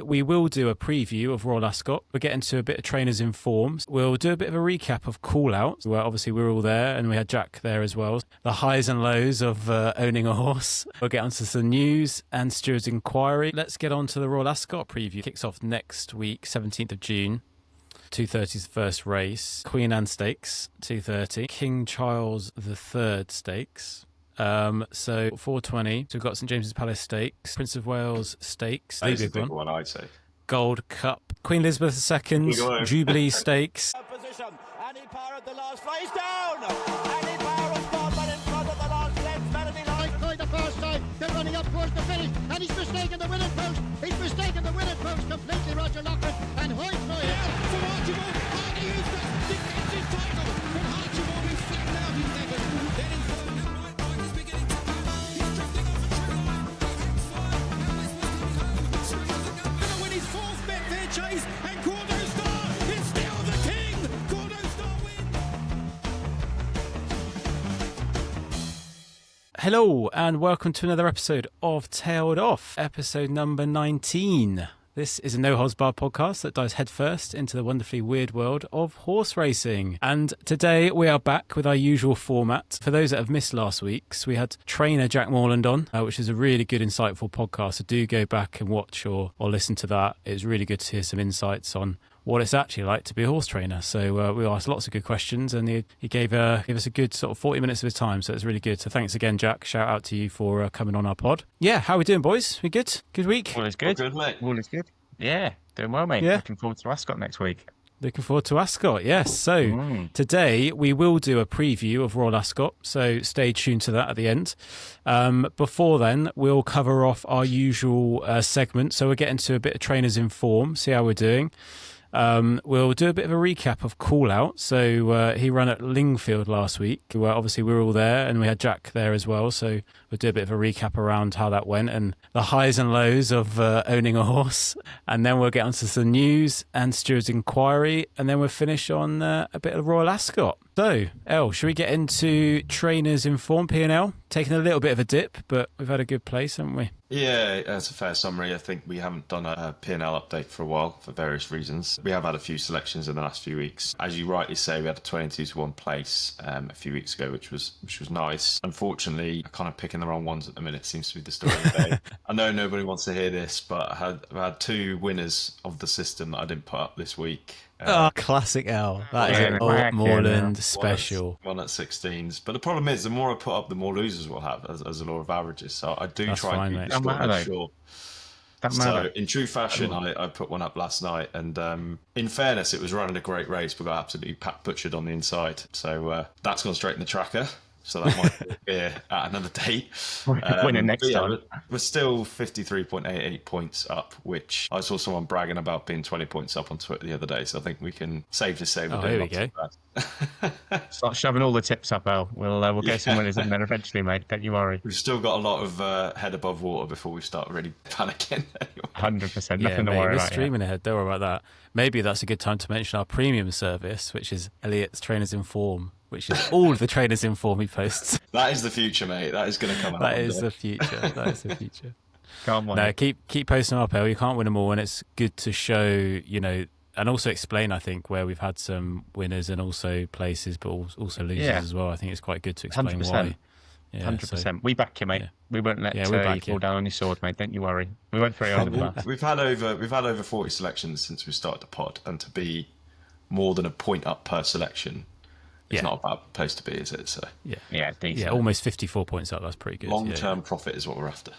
We will do a preview of Royal Ascot. We'll get into a bit of trainers in form. We'll do a bit of a recap of Callout, where obviously we were all there and we had Jack there as well. The highs and lows of owning a horse. We'll get onto some news and Stewards Enquiry. Let's get on to the Royal Ascot preview. Kicks off next week, 17th of June. 2:30 is the first race. Queen Anne Stakes, 2:30. King Charles III Stakes. So 4:20. So we've got St James's Palace Stakes, Prince of Wales Stakes, that is the big one, I'd say. Gold Cup, Queen Elizabeth II, Jubilee Stakes. Position. Annie Power at the last race down. Annie Power has gone, but in front of the last left. Melody Light by the first time. They're running up towards the finish, and he's mistaken the winning post. He's mistaken the winning post completely. Roger Lockwood and Hoyt for Archibald. Hardy is defends his title, but Archibald is flattened out in second. Then in front of him, right is beginning to come. He's drifting off a trail line. Gonna win his fourth Betfair chase, and Cordo Star is still the king. Cordo Star wins. Hello and welcome to another episode of Tailed Off, episode number 19. This is a no-holds-barred podcast that dives headfirst into the wonderfully weird world of horse racing. And today we are back with our usual format. For those that have missed last week's, we had trainer Jack Morland on, which is a really good, insightful podcast. So do go back and watch or listen to that. It was really good to hear some insights on what it's actually like to be a horse trainer. So we asked lots of good questions and he gave us a good sort of 40 minutes of his time. So it's really good. So thanks again, Jack. Shout out to you for coming on our pod. Yeah, how are we doing, boys? We good? Good week? All is good. All good, mate. All is good. Yeah, doing well, mate. Yeah. Looking forward to Ascot next week. Looking forward to Ascot, yes. So today we will do a preview of Royal Ascot, so stay tuned to that at the end. Before then, we'll cover off our usual segment. So we'll get into a bit of trainers in form, see how we're doing. We'll do a bit of a recap of Callout. So he ran at Lingfield last week. Obviously, we were all there and we had Jack there as well. So we'll do a bit of a recap around how that went and the highs and lows of owning a horse. And then we'll get onto some news and Stewards Enquiry. And then we'll finish on a bit of Royal Ascot. So, El, should we get into trainers in form, P&L? Taking a little bit of a dip, but we've had a good place, haven't we? Yeah, that's a fair summary. I think we haven't done a P&L update for a while for various reasons. We have had a few selections in the last few weeks. As you rightly say, we had a 22-1 place a few weeks ago, which was nice. Unfortunately, kind of picking the wrong ones at the minute seems to be the story of the day. I know nobody wants to hear this, but I had two winners of the system that I didn't put up this week. Classic L. That is an old Moreland special. One at 16s. But the problem is, the more I put up, the more losers we'll have as a law of averages. So I do try and keep the score short. So in true fashion, I put one up last night. And in fairness, it was running a great race, but got absolutely butchered on the inside. So that's gone straight in the tracker. So that might be at another date. Winning next time. We're still 53.88 points up, which I saw someone bragging about being 20 points up on Twitter the other day. So I think we can safely say we're doing here we go. Start shoving all the tips up, Al. We'll get some winners in there eventually, mate. Don't you worry. We've still got a lot of head above water before we start really panicking. 100%. Nothing to worry we're about. Streaming ahead. Don't worry about that. Maybe that's a good time to mention our premium service, which is Elliot's Trainers in Form, which is all of the trainers in form he posts. That is the future, mate. That is going to come out. That is the future. That is the future. Come on. No, keep posting them up, El. You can't win them all, and it's good to show, and also explain, I think, where we've had some winners and also places, but also losers as well. I think it's quite good to explain 100%. why. 100%. We back you, mate. Yeah. We won't let you fall down on your sword, mate. Don't you worry. We won't throw you under the bus. We've had over 40 selections since we started the pod, and to be more than a point up per selection, it's not a bad place to be, is it? So decent. Almost 54 points up. That's pretty good. Long-term profit is what we're after.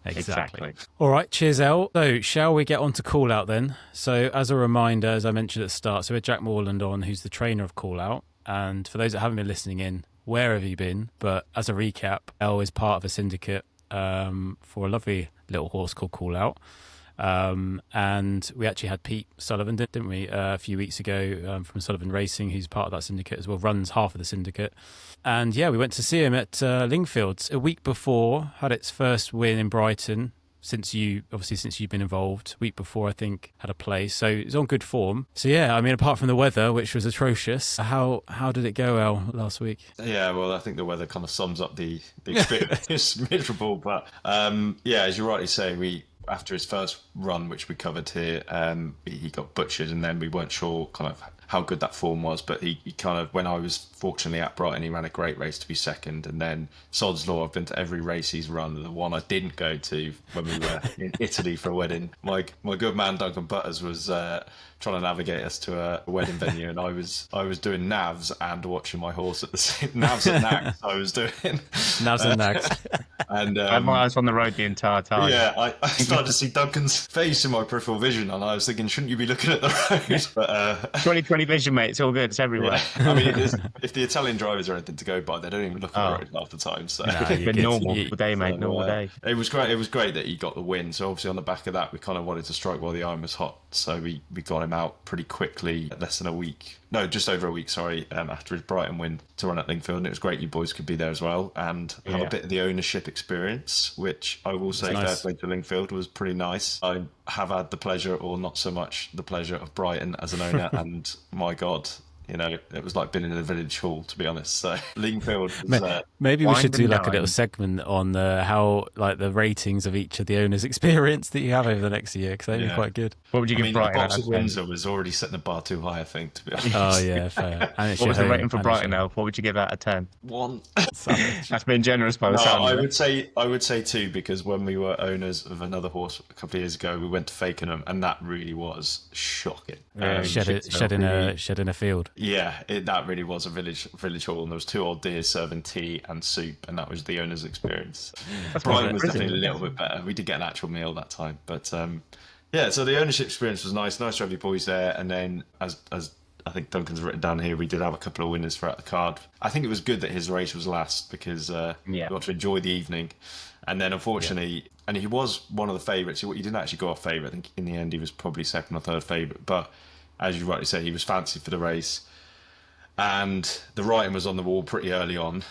Exactly. All right, cheers, El. So, shall we get on to Callout then? So, as a reminder, as I mentioned at the start, so we had Jack Morland on, who's the trainer of Callout. And for those that haven't been listening in, where have you been? But as a recap, El is part of a syndicate for a lovely little horse called Callout. And we actually had Pete Sullivan, didn't we, a few weeks ago from Sullivan Racing, who's part of that syndicate as well, runs half of the syndicate. And we went to see him at Lingfields a week before, had its first win in Brighton. Since you've been involved, week before I think had a place, so it's on good form. So apart from the weather, which was atrocious, how did it go, El, last week? Yeah, well, I think the weather kind of sums up the experience. It's miserable, but as you rightly say, we after his first run, which we covered here, he got butchered, and then we weren't sure kind of how good that form was. But he kind of, when I was fortunately at Brighton, he ran a great race to be second. And then Sod's Law, I've been to every race he's run. The one I didn't go to when we were in Italy for a wedding, my good man Duncan Butters was trying to navigate us to a wedding venue, and I was doing navs and watching my horse at the same navs and nags. I was doing Navs and nags. And I had my eyes on the road the entire time. yeah, I started to see Duncan's face in my peripheral vision, and I was thinking, shouldn't you be looking at the road? But 20/20 vision, mate. It's all good. It's everywhere. I mean, if the Italian drivers are anything to go by, they don't even look at the road half the time. So It's been normal day, mate. Normal day. It was great. It was great that he got the win. So obviously on the back of that, we kind of wanted to strike while the iron was hot. So we got him out pretty quickly, less than a week. No, just over a week, sorry, after his Brighton win to run at Lingfield. And it was great you boys could be there as well and have a bit of the ownership experience, which I will say fair play to Lingfield was pretty nice. I have had the pleasure, or not so much the pleasure, of Brighton as an owner, and my God, you know, it was like being in a village hall, to be honest. So Lingfield was, maybe we should do like a little segment on how like the ratings of each of the owners' experience that you have over the next year, because they'd be quite good. What would you give Brighton? The box of Windsor was already setting the bar too high, I think, to be honest. Oh yeah, fair. And What was the rating for Brighton, now? What would you give out of 10? 1. That's been generous by the sound. I would say 2, because when we were owners of another horse a couple of years ago, we went to Fakenham, and that really was shocking. Shed in a field. Yeah, that really was a village hall, and there was 2 old deers serving tea and soup, and that was the owner's experience. Brighton was definitely a little bit better. We did get an actual meal that time, but yeah. So the ownership experience was nice. Nice to have your boys there, and then as I think Duncan's written down here, we did have a couple of winners throughout the card. I think it was good that his race was last, because we got to enjoy the evening. And then unfortunately, and he was one of the favourites. He didn't actually go off favourite. I think in the end he was probably second or third favourite. But as you rightly said, he was fancied for the race. And the writing was on the wall pretty early on.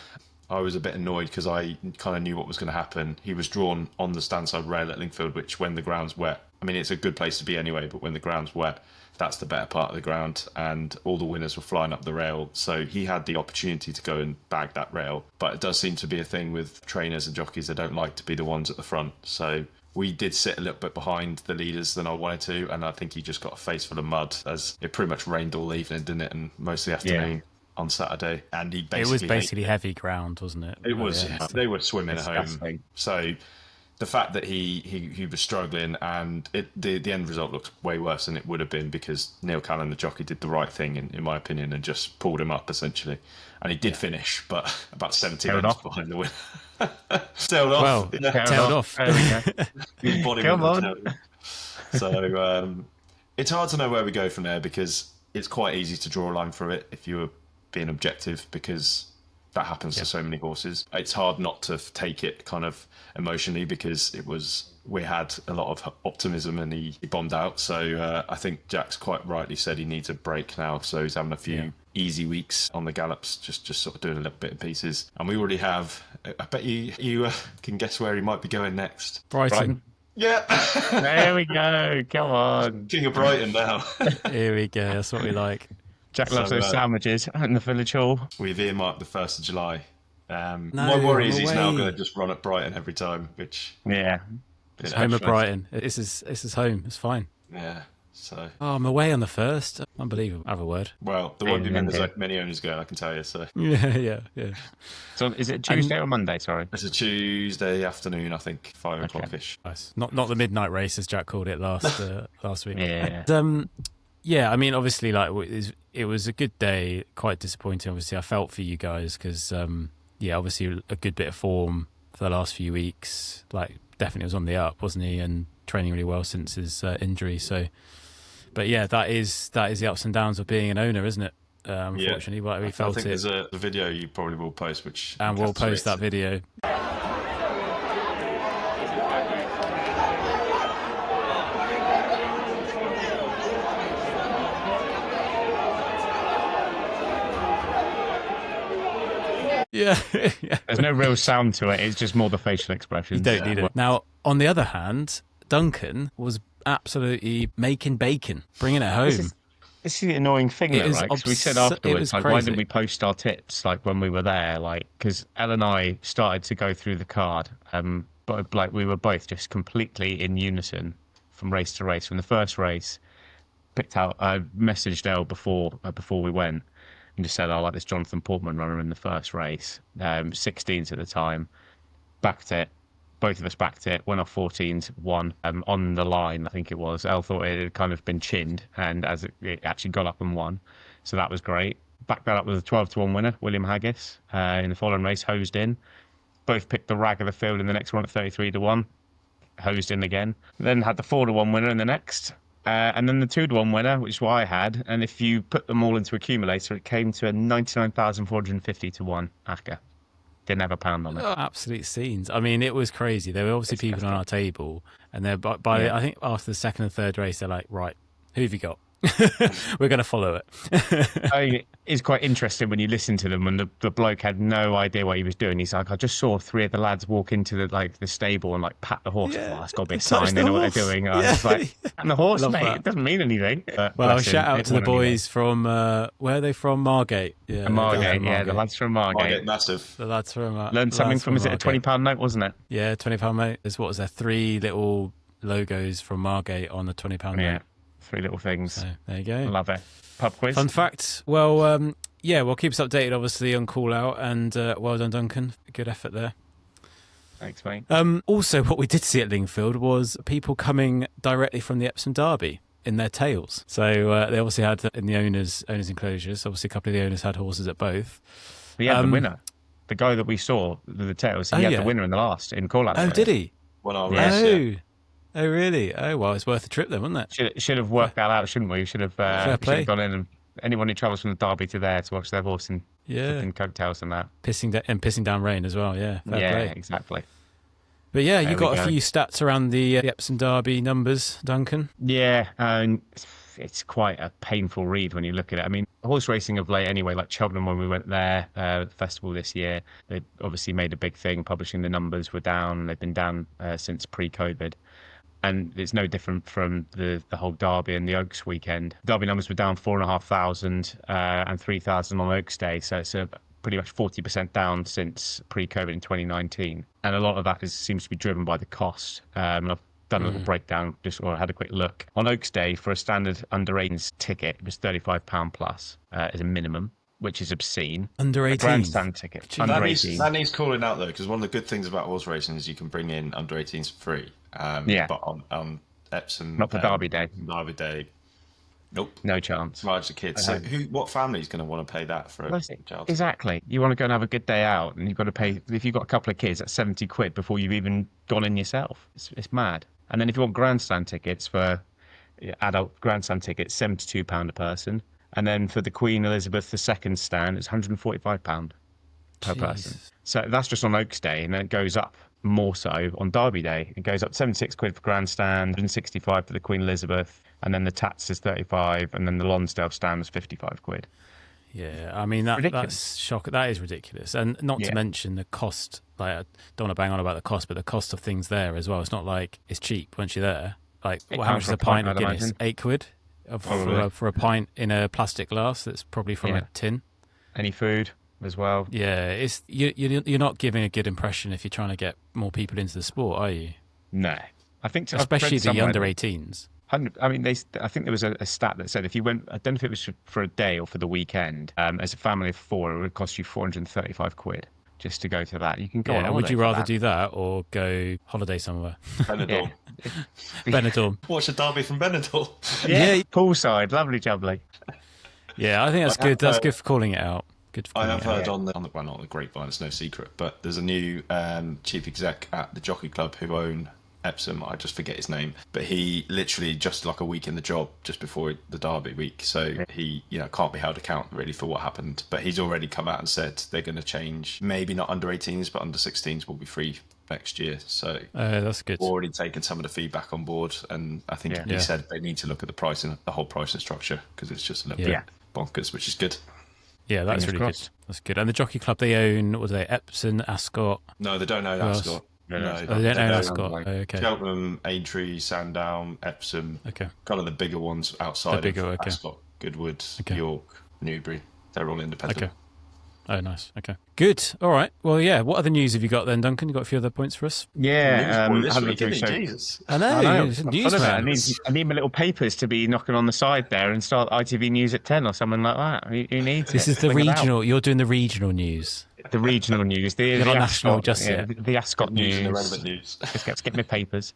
I was a bit annoyed because I kind of knew what was going to happen. He was drawn on the standside rail at Lingfield, which when the ground's wet, I mean, it's a good place to be anyway, but when the ground's wet, that's the better part of the ground, and all the winners were flying up the rail. So he had the opportunity to go and bag that rail. But it does seem to be a thing with trainers and jockeys. They don't like to be the ones at the front. So we did sit a little bit behind the leaders than I wanted to, and I think he just got a face full of mud, as it pretty much rained all evening, didn't it, and most of the afternoon on Saturday. And it was basically heavy ground, wasn't it? It was. Yeah. They were swimming home. So the fact that he was struggling, and the end result looked way worse than it would have been, because Neil Callan, the jockey, did the right thing in my opinion, and just pulled him up essentially. And he did finish, but about 70 minutes behind the win. Tailed off. Well, tailed off. Come on. So it's hard to know where we go from there, because it's quite easy to draw a line through it if you were being objective, because that happens to so many horses. It's hard not to take it kind of emotionally, because we had a lot of optimism and he bombed out. So I think Jack's quite rightly said he needs a break now. So he's having a few easy weeks on the gallops, just sort of doing a little bit of pieces. And we already have, I bet you can guess where he might be going next. Brighton. Yeah. There we go. Come on. King of Brighton now. Here we go. That's what we like. Jack loves those sandwiches in the village hall. We've earmarked the 1st of July. My worry is he's now going to just run at Brighton every time, which... Yeah. It's home of Brighton. This is home. It's fine. Yeah, so... Oh, I'm away on the 1st. Unbelievable. Have a word. Well, there won't be many owners going, I can tell you, so... Yeah. So is it Tuesday or Monday, sorry? It's a Tuesday afternoon, I think, 5 o'clock-ish. Nice. Not the midnight race, as Jack called it last week. Yeah. Yeah, I mean, obviously, like it was a good day. Quite disappointing, obviously. I felt for you guys because, obviously a good bit of form for the last few weeks. Like, definitely was on the up, wasn't he? And training really well since his injury. So, but yeah, that is the ups and downs of being an owner, isn't it? Unfortunately, but we felt I think there's a video you probably will post, and we'll post that video. Yeah. There's no real sound to it. It's just more the facial expressions. You don't need it. Now, on the other hand, Duncan was absolutely making bacon, bringing it home. This is the annoying thing, though, right? Because we said afterwards, like, why didn't we post our tips, like, when we were there? Like, because Elle and I started to go through the card. but like we were both just completely in unison from race to race. From the first race, I messaged Elle before we went and just said, "I like this Jonathan Portman runner in the first race, 16s at the time." Backed it. Both of us backed it. Went off 14s, won on the line. I think it was. Elle thought it had kind of been chinned, and as it actually got up and won, so that was great. Backed that up with a 12-1 winner, William Haggis, in the following race, hosed in. Both picked the rag of the field in the next one at 33-1, hosed in again. Then had the 4-1 winner in the next, and then the 2-1 winner, which is what I had. And if you put them all into accumulator, it came to a 99,450-1 Acker. Didn't have a pound on it. Oh, absolute scenes. I mean, it was crazy. There were obviously people on our table, and they're I think after the second and third race, they're like, right, who have you got? We're going to follow it. It's quite interesting when you listen to them, and the bloke had no idea what he was doing. He's like, I just saw 3 of the lads walk into the stable and like pat the horse. Yeah. That's got to be a sign they know what they're doing. I was like, and the horse, mate, it doesn't mean anything. Well, shout out to the boys from where are they from? Margate. Yeah, Margate. Yeah, the lads from Margate. Massive. The lads from learned something from. Is it a £20 note, wasn't it? Yeah, £20 note. There's what was there? 3 little logos from Margate on the £20 note. Yeah. 3 little things. So, there you go. Love it. Pub quiz. Fun fact. Well, we'll keep us updated, obviously, on Call Out. And well done, Duncan. Good effort there. Thanks, mate. Also, what we did see at Lingfield was people coming directly from the Epsom Derby in their tails. So they obviously had in the owners' enclosures. Obviously, a couple of the owners had horses at both. He had the winner. The guy that we saw with the tails, he had the winner in the last in Call Out. Oh, did he? Won our Yeah. race. Oh, really? Oh, well, it's worth a trip then, wasn't it? Should have worked that out, shouldn't we? Should have gone in, and anyone who travels from the Derby to there to watch their horse in coattails and that. Pissing down rain as well, yeah. Fair play. Exactly. But yeah, you got a few stats around the Epsom Derby numbers, Duncan. Yeah, and it's quite a painful read when you look at it. I mean, horse racing of late anyway, like Cheltenham when we went there, the festival this year, they obviously made a big thing, publishing the numbers were down. They've been down since pre-COVID. And it's no different from the whole Derby and the Oaks weekend. Derby numbers were down 4,500 and 3,000 on Oaks Day. So it's pretty much 40% down since pre-COVID in 2019. And a lot of that seems to be driven by the cost. And I've done a little breakdown, I had a quick look. On Oaks Day, for a standard under-18s ticket, it was £35 plus as a minimum, which is obscene. Under 18s? Grandstand ticket. Jeez. Under 18. That needs calling out, though, because one of the good things about horse racing is you can bring in under 18s for free. But on Epsom... Not for Derby Day. Derby Day, nope. No chance. Large the kids. So what family is going to want to pay that for a child? Exactly. You want to go and have a good day out, and you've got to pay, if you've got a couple of kids, that's 70 quid before you've even gone in yourself. It's mad. And then if you want grandstand tickets for adult grandstand tickets, £72 a person. And then for the Queen Elizabeth II stand, it's £145 per person. So that's just on Oaks Day, and then it goes up more so on Derby Day. It goes up 76 quid for grandstand, 165 for the Queen Elizabeth, and then the Tats is 35, and then the Lonsdale stand is 55 quid. Yeah, I mean that's shocking. That is ridiculous, and not to mention the cost. Like, I don't want to bang on about the cost, but the cost of things there as well. It's not like it's cheap once you're there. Like, how much is a pint of Guinness? 8 quid for a pint in a plastic glass. That's probably from a tin. Any food as well? Yeah, it's you're not giving a good impression if you're trying to get more people into the sport, are you? No, I think especially the under 18s. I mean, I think there was a stat that said if you went, I don't know if it was for a day or for the weekend, as a family of 4, it would cost you 435 quid just to go to that. You can go on holiday. Would you rather do that or go holiday somewhere? Benidorm. Benidorm. Watch a Derby from Benidorm. Yeah, poolside, lovely jubbly. Yeah, I think that's good. That's good for calling it out. Good for I calling have it heard on the well, not the grapevine, it's no secret, but there's a new chief exec at the Jockey Club who own Epsom, I just forget his name, but he literally just like a week in the job just before the Derby week, so he can't be held accountable really for what happened, but he's already come out and said they're going to change, maybe not under 18s but under 16s will be free next year, so that's good. Already taken some of the feedback on board, and I think he said they need to look at the pricing, the whole pricing structure, because it's just a little bit bonkers, which is good. Yeah, that's really good. That's good. And the Jockey Club, they own, what are they, Epsom, Ascot? No, they don't own Ascot. No, they don't own Ascot. Okay. Cheltenham, Aintree, Sandown, Epsom. Okay. Kind of the bigger ones outside of okay. Ascot, Goodwood, York, Newbury. They're all independent. Okay. Oh, nice. Okay. Good. All right. Well, yeah. What other news have you got then, Duncan? You got a few other points for us? Yeah, Newsboy this had a week, look isn't through, he? so- Jesus. I know. I know. It's a I'm full of it. newsman. I need my little papers to be knocking on the side there and start ITV News at 10 or something like that. Who needs This it? is the Fling it out. regional. You're doing the regional news. The regional news, the not national Ascot, just yeah, yet. the Ascot News and news. irrelevant news. Let's get my papers.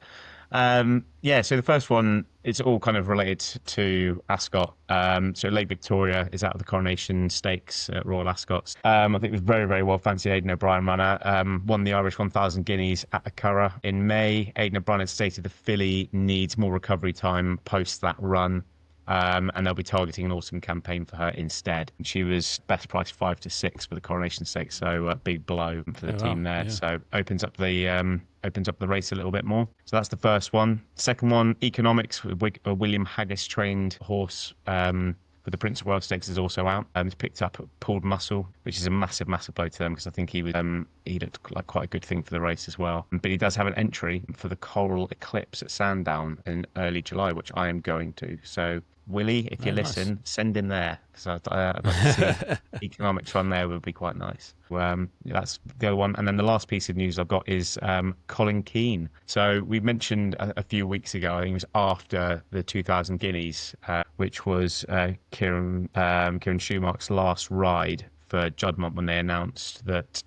Yeah, so the first one, it's all kind of related to Ascot. So Lake Victoria is out of the Coronation Stakes at Royal Ascot. I think it was very, very well fancied Aidan O'Brien runner. Won the Irish 1,000 guineas at the Curragh in May. Aidan O'Brien had stated the filly needs more recovery time post that run. And they'll be targeting an autumn campaign for her instead. She was best priced 5 to 6 for the Coronation Stakes, so a big blow for the team there. Yeah. So opens up the race a little bit more. So that's the first one. Second one, Economics, a William Haggis trained horse for the Prince of Wales Stakes is also out. He's picked up Pulled Muscle, which is a massive, massive blow to them because I think he looked like quite a good thing for the race as well. But he does have an entry for the Coral Eclipse at Sandown in early July, which I am going to. So Willie, if you listen, send him there because I'd like to see Economics run there would be quite nice. That's the other one. And then the last piece of news I've got is Colin Keane. So we mentioned a few weeks ago, I think it was after the 2,000 guineas, which was Kieran Schumacher's last ride for Juddmonte when they announced that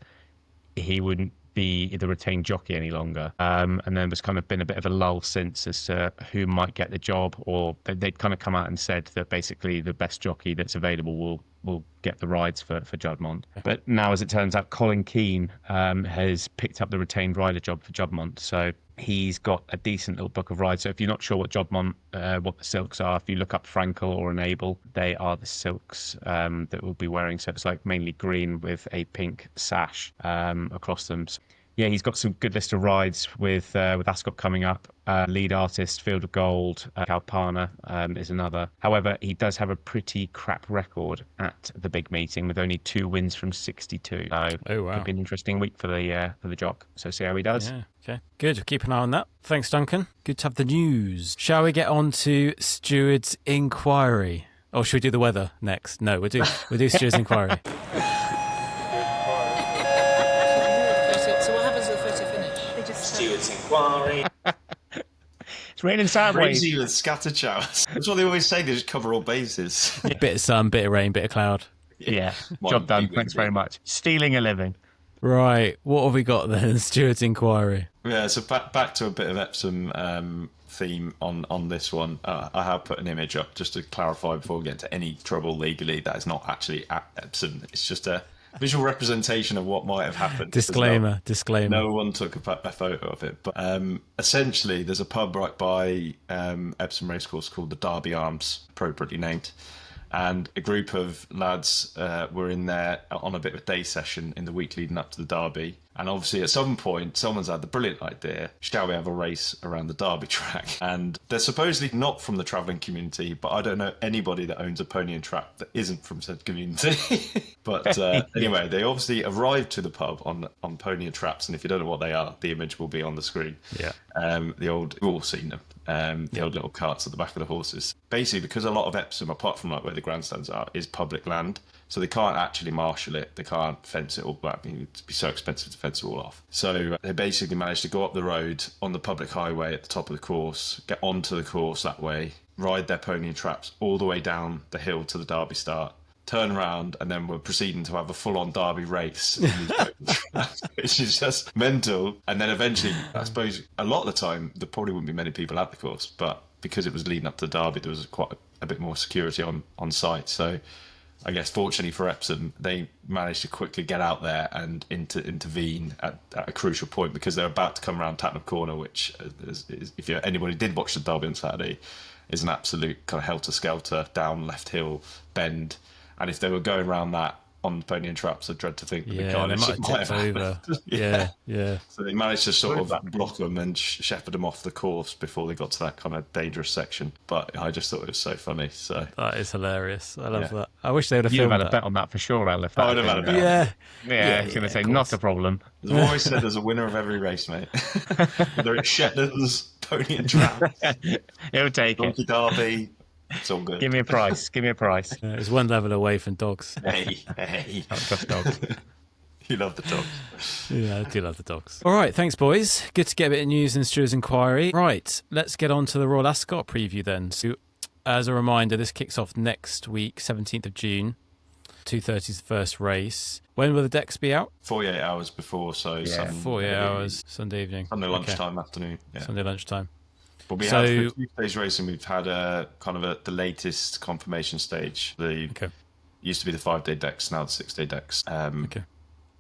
he wouldn't be the retained jockey any longer. And then there's kind of been a bit of a lull since as to who might get the job, or they'd kind of come out and said that basically the best jockey that's available will get the rides for Juddmonte. But now, as it turns out, Colin Keane has picked up the retained rider job for Juddmonte. So he's got a decent little book of rides. So if you're not sure what Juddmonte, what the silks are, if you look up Frankel or Enable, they are the silks that we'll be wearing. So it's like mainly green with a pink sash across them. So yeah, he's got some good list of rides with Ascot coming up. Lead artist, Field of Gold, Kalpana is another. However, he does have a pretty crap record at the big meeting with only 2 wins from 62. So it'll be an interesting week for the jock. So see how he does. Yeah, okay. Good. Keep an eye on that. Thanks, Duncan. Good to have the news. Shall we get on to Stewards' Enquiry? Or should we do the weather next? No, we'll do Stewards' Enquiry. Stewards' Enquiry. It's raining sideways. Crazy with scattered showers. That's what they always say. They just cover all bases. Bit of sun, bit of rain, bit of cloud. Yeah, job done. Thanks very much. Stealing a living. Right, what have we got then? Stewards' Enquiry. Yeah, so back to a bit of Epsom theme on this one. I have put an image up just to clarify before we get into any trouble legally. That is not actually at Epsom. It's just a visual representation of what might have happened. Disclaimer. No one took a photo of it. But essentially, there's a pub right by Epsom Racecourse called the Derby Arms, appropriately named. And a group of lads were in there on a bit of a day session in the week leading up to the Derby. And obviously at some point, someone's had the brilliant idea, shall we have a race around the Derby track? And they're supposedly not from the travelling community, but I don't know anybody that owns a pony and trap that isn't from said community. But anyway, they obviously arrived to the pub on pony and traps. And if you don't know what they are, the image will be on the screen. Yeah. We've all seen them. The old little carts at the back of the horses. Basically, because a lot of Epsom, apart from like where the grandstands are, is public land, so they can't actually marshal it. They can't fence it all back. I mean, it'd be so expensive to fence it all off. So they basically managed to go up the road on the public highway at the top of the course, get onto the course that way, ride their pony and traps all the way down the hill to the Derby start, turn around, and then we're proceeding to have a full-on Derby race, which is just mental. And then eventually, I suppose, a lot of the time, there probably wouldn't be many people at the course, but because it was leading up to the Derby, there was quite a bit more security on site. So I guess fortunately for Epsom, they managed to quickly get out there and intervene at a crucial point, because they're about to come around Tatnam Corner, which is if anybody did watch the Derby on Saturday, is an absolute kind of helter-skelter down left hill bend. And if they were going around that on pony and traps, I dread to think that they might have tipped over. Yeah. So they managed to sort of block them and shepherd them off the course before they got to that kind of dangerous section. But I just thought it was so funny. So that is hilarious. I love that. I wish they would have You'd filmed have had that. a bet on that for sure, Aleph. I would have had a bet. Yeah, I was going to say, not a problem. I've always said there's a winner of every race, mate. Whether it's Shetlands, pony and trap, He'll take Donkey it. Derby, It's all good. Give me a price. Give me a price. It's one level away from dogs. Hey. I don't trust dogs. You love the dogs. Yeah, I do love the dogs. All right, thanks, boys. Good to get a bit of news in Stewards Enquiry. Right, let's get on to the Royal Ascot preview then. So, as a reminder, this kicks off next week, 17th of June. 2:30 is the first race. When will the decks be out? 48 hours before, so Yeah. 48 hours, Sunday evening. Sunday lunchtime, afternoon. Yeah. Sunday lunchtime. But we have for Tuesday's racing. We've had the latest confirmation stage. Used to be the 5-day decks, now the 6-day decks.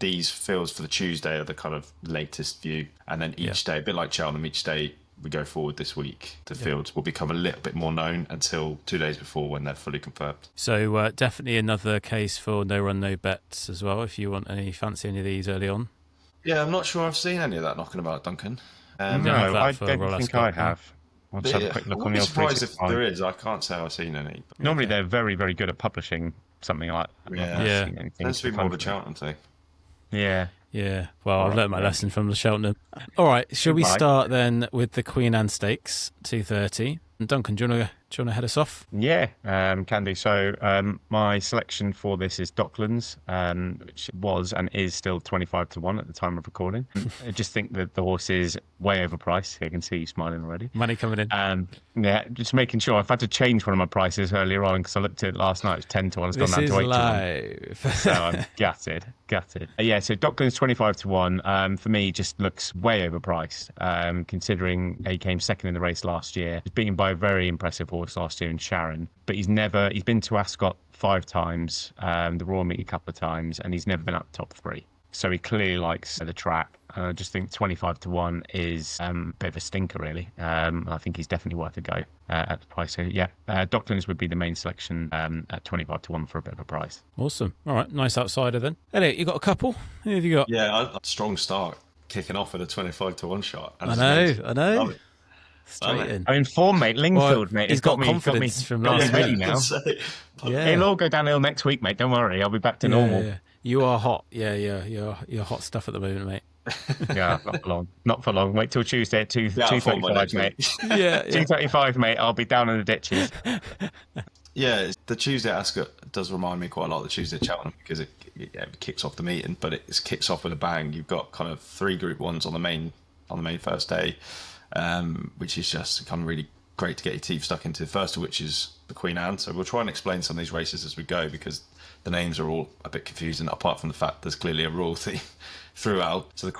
These fields for the Tuesday are the kind of latest view, and then each day, a bit like Cheltenham, each day we go forward this week. The fields will become a little bit more known until 2 days before when they're fully confirmed. So definitely another case for no run, no bets as well. If you want fancy any of these early on. Yeah, I'm not sure I've seen any of that knocking about, Duncan. No, I don't think I have. I'll just have a quick look on the old surprised if there is. I can't say I've seen any. Normally they're very, very good at publishing something like that. Yeah. Tends to be more of a Cheltenham thing. Yeah. Yeah, well, I've learnt my lesson from the Cheltenham. All right, shall we start then with the Queen Anne Stakes, 2:30? And Duncan, do you want to head us off? Yeah, can do. So my selection for this is Docklands, which was and is still 25-1 at the time of recording. I just think that the horse is way overpriced. I can see you smiling already. Money coming in. Yeah, just making sure. I've had to change one of my prices earlier on because I looked at it last night. It was 10-1. It's gone down to 8-1. Live. So I'm gutted. Yeah, so Docklands 25-1 for me just looks way overpriced. Considering he came second in the race last year, he's beaten by a very impressive horse last year in Sharon, but he's been to Ascot 5 times, the Royal Meet a couple of times, and he's never been up top 3. So he clearly likes the track. I just think 25-1 is a bit of a stinker, really. I think he's definitely worth a go at the price. So, yeah, Docklands would be the main selection at 25-1 for a bit of a price. Awesome. All right, nice outsider then. Elliot, you got a couple? Who have you got? Yeah, a strong start kicking off at a 25-1 shot. I know. Straight in. I mean, form, mate. Lingfield, mate. He's got confidence from last week now. Yeah. It'll all go downhill next week, mate. Don't worry. I'll be back to normal. Yeah. You are hot. Yeah. You're hot stuff at the moment, mate. Yeah, not for long. Not for long. Wait till Tuesday at 2:35, mate. Yeah. 2:35, mate. I'll be down in the ditches. Yeah, the Tuesday at Ascot does remind me quite a lot of the Tuesday at Cheltenham because it kicks off the meeting, but it kicks off with a bang. You've got kind of 3 Group 1s on the main first day, which is just kind of really great to get your teeth stuck into. The first of which is the Queen Anne. So we'll try and explain some of these races as we go because the names are all a bit confusing, apart from the fact there's clearly a royal theme throughout. So the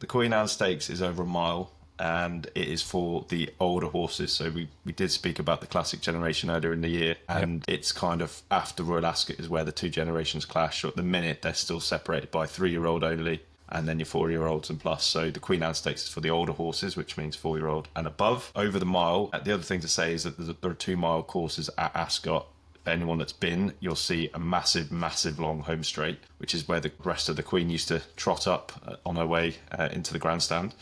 Queen Anne Stakes is over a mile, and it is for the older horses. So we did speak about the classic generation earlier in the year, and it's kind of after Royal Ascot is where the 2 generations clash. So at the minute, they're still separated by 3-year-old only, and then your 4-year-olds and plus. So the Queen Anne Stakes is for the older horses, which means 4-year-old and above. Over the mile, the other thing to say is that there are 2-mile courses at Ascot. Anyone that's been, you'll see a massive long home straight, which is where the rest of the Queen used to trot up on her way into the grandstand.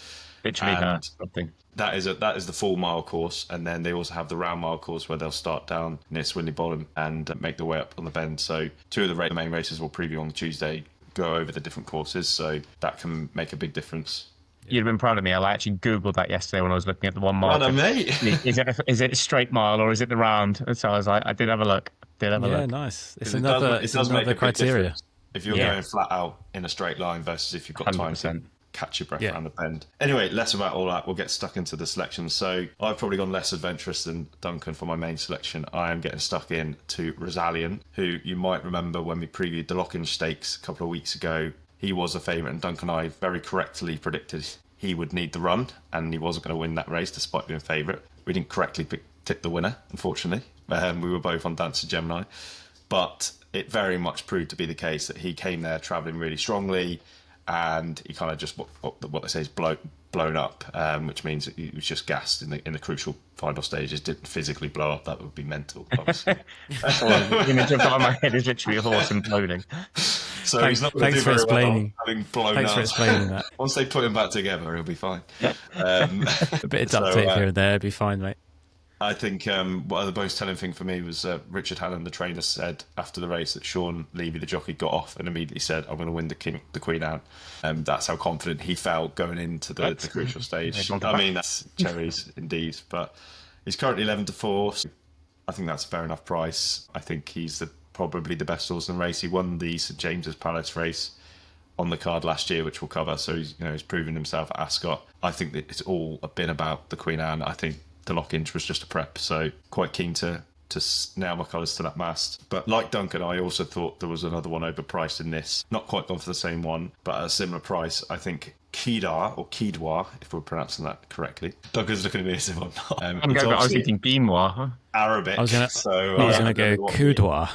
Literally something. That is the full mile course, and then they also have the round mile course where they'll start down near Swinley Bottom and make their way up on the bend. So 2 of the main races we'll preview on Tuesday go over the different courses, so that can make a big difference. You'd have been proud of me. I actually Googled that yesterday when I was looking at the 1 mile. Oh, no, mate. Is it a straight mile or is it the round? And so I was like, I did have a look. Yeah, nice. It's another criteria. If you're going flat out in a straight line versus if you've got 100%. Time to catch your breath around the bend. Anyway, less about all that. We'll get stuck into the selection. So I've probably gone less adventurous than Duncan for my main selection. I am getting stuck in to Rosalien, who you might remember when we previewed the Lockinge Stakes a couple of weeks ago. He was a favourite, and Duncan and I very correctly predicted he would need the run, and he wasn't going to win that race despite being favourite. We didn't correctly tip the winner, unfortunately. We were both on Dancer Gemini. But it very much proved to be the case that he came there travelling really strongly, and he kind of just what they say is blown up, which means that he was just gassed in the crucial final stages. Didn't physically blow up. That would be mental, obviously. The image I've got in my head is literally a horse imploding. So he's not going to do very well having blown Thanks up. for explaining that. Once they put him back together, he'll be fine. A bit of duct tape here and there, be fine, mate. I think what the most telling thing for me was Richard Hannon, the trainer, said after the race that Sean Levy, the jockey, got off and immediately said, "I'm going to win the Queen Anne." That's how confident he felt going into the crucial stage. I mean, that's cherries indeed. But he's currently 11-4. I think that's a fair enough price. I think he's probably the best horse in the race. He won the St James's Palace race on the card last year, which we'll cover. So he's proven himself at Ascot. I think that it's all been about the Queen Anne. I think the lock-in was just a prep. So quite keen to nail my colours to that mast. But like Duncan, I also thought there was another one overpriced in this. Not quite gone for the same one, but at a similar price. I think Quidar, if we're pronouncing that correctly. Duncan's looking at me as if I'm not. I was thinking Beanoir, huh? Arabic. I was going to go Coudoir.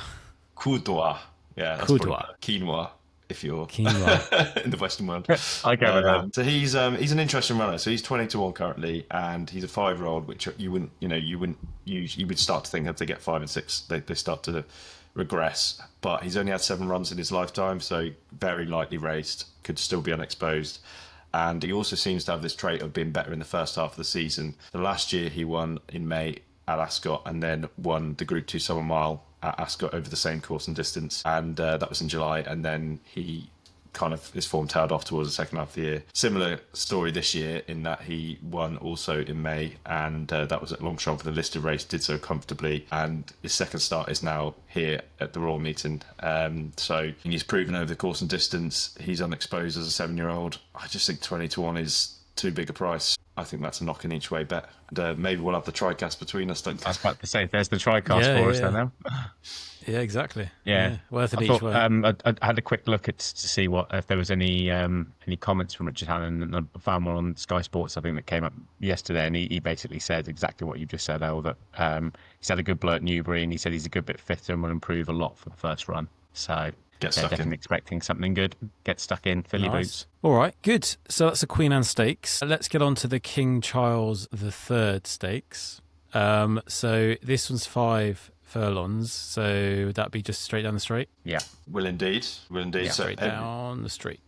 Coudoir. Yeah, that's Coudoir. quinoa, if you're Quinoa. in the Western world. I go with that. So he's an interesting runner. So he's 20-1 currently, and he's a 5-year-old, which you would start to think if they get 5 and 6, they start to regress. But he's only had 7 runs in his lifetime, so very lightly raced, could still be unexposed. And he also seems to have this trait of being better in the first half of the season. The last year he won in May at Ascot, and then won the Group 2 Summer Mile at Ascot over the same course and distance, and that was in July. And then he kind of his form tailed off towards the second half of the year. Similar story this year in that he won also in May, and that was at Longchamp for the listed race, did so comfortably, and his second start is now here at the Royal Meeting. So he's proven over the course and distance. He's unexposed as a 7-year-old. I just think 20-1 is too big a price. I think that's a knock in each way bet. And maybe we'll have the TriCast between us. I was about to say, there's the TriCast for us there now. Yeah, exactly. Yeah, worth it each way. I had a quick look to see if there was any comments from Richard Hannon, and I found one on Sky Sports, I think, that came up yesterday, and he basically said exactly what you just said, El, that he's had a good blow at Newbury, and he said he's a good bit fitter and will improve a lot for the first run. So definitely expecting something good. Get stuck in, Philly boots. All right, good. So that's the Queen Anne Stakes. Let's get on to the King Charles III Stakes. So this one's 5 furlongs. So would that be just straight down the straight? Yeah. Will indeed. Yeah, So straight down the straight.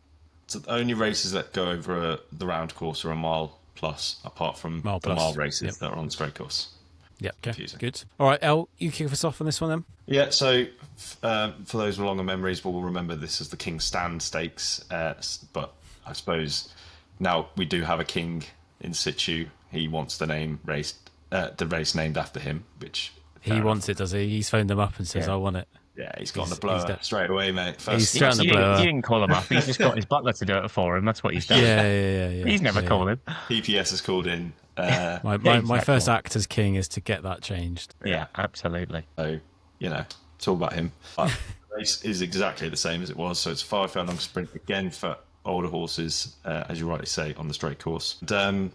So the only races that go over the round course are a mile plus, apart from the mile races that are on the straight course. Yeah, okay, good. All right, El, you kick us off on this one then? Yeah, so for those with longer memories, we'll remember this as the King Stand Stakes, but I suppose now we do have a king in situ. He wants the race named after him, which... He wants it, does he? He's phoned them up and says, I want it. Yeah, he's got on the blower straight away, mate. He's straight on the blower. He didn't call him up. He's just got his butler to do it for him. That's what he's done. Yeah. He's never called him. PPS has called in. My first act as king is to get that changed. Yeah, absolutely. So, it's all about him. The race is exactly the same as it was. So it's a 5 furlong sprint again for older horses, as you rightly say, on the straight course. And,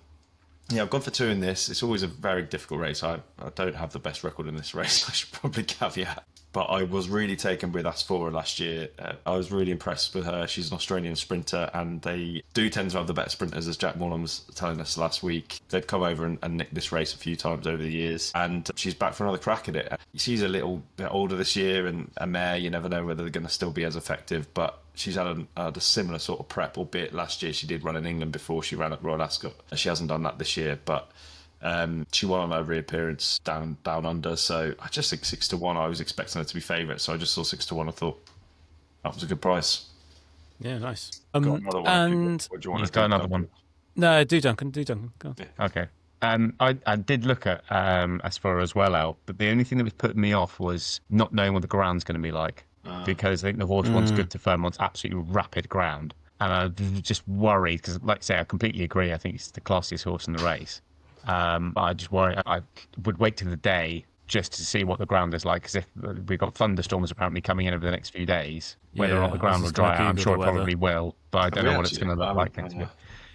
I've gone for 2 in this. It's always a very difficult race. I don't have the best record in this race, I should probably caveat. But I was really taken with Asphora last year. I was really impressed with her. She's an Australian sprinter, and they do tend to have the better sprinters, as Jack Mullen was telling us last week. They've come over and nicked this race a few times over the years, and she's back for another crack at it. She's a little bit older this year, and a mare, you never know whether they're going to still be as effective, but she's had a similar sort of prep, albeit last year she did run in England before she ran at Royal Ascot. She hasn't done that this year, but she won on her reappearance down under, so I just think 6-1. I was expecting her to be favourite, so I just saw 6-1. I thought that was a good price. Yeah, nice. Got another one. And he's got another one. No, do Duncan. Go on. Yeah. Okay. I did look at Asphora as well, Al, but the only thing that was putting me off was not knowing what the ground's going to be like, because I think the horse wants good to firm, wants absolutely rapid ground, and I was just worried because, like I say, I completely agree. I think it's the classiest horse in the race. But I just worry. I would wait till the day just to see what the ground is like, because if we've got thunderstorms apparently coming in over the next few days, whether or not the ground will dry out, I'm sure it probably will, but I don't know what it's going to look like next week.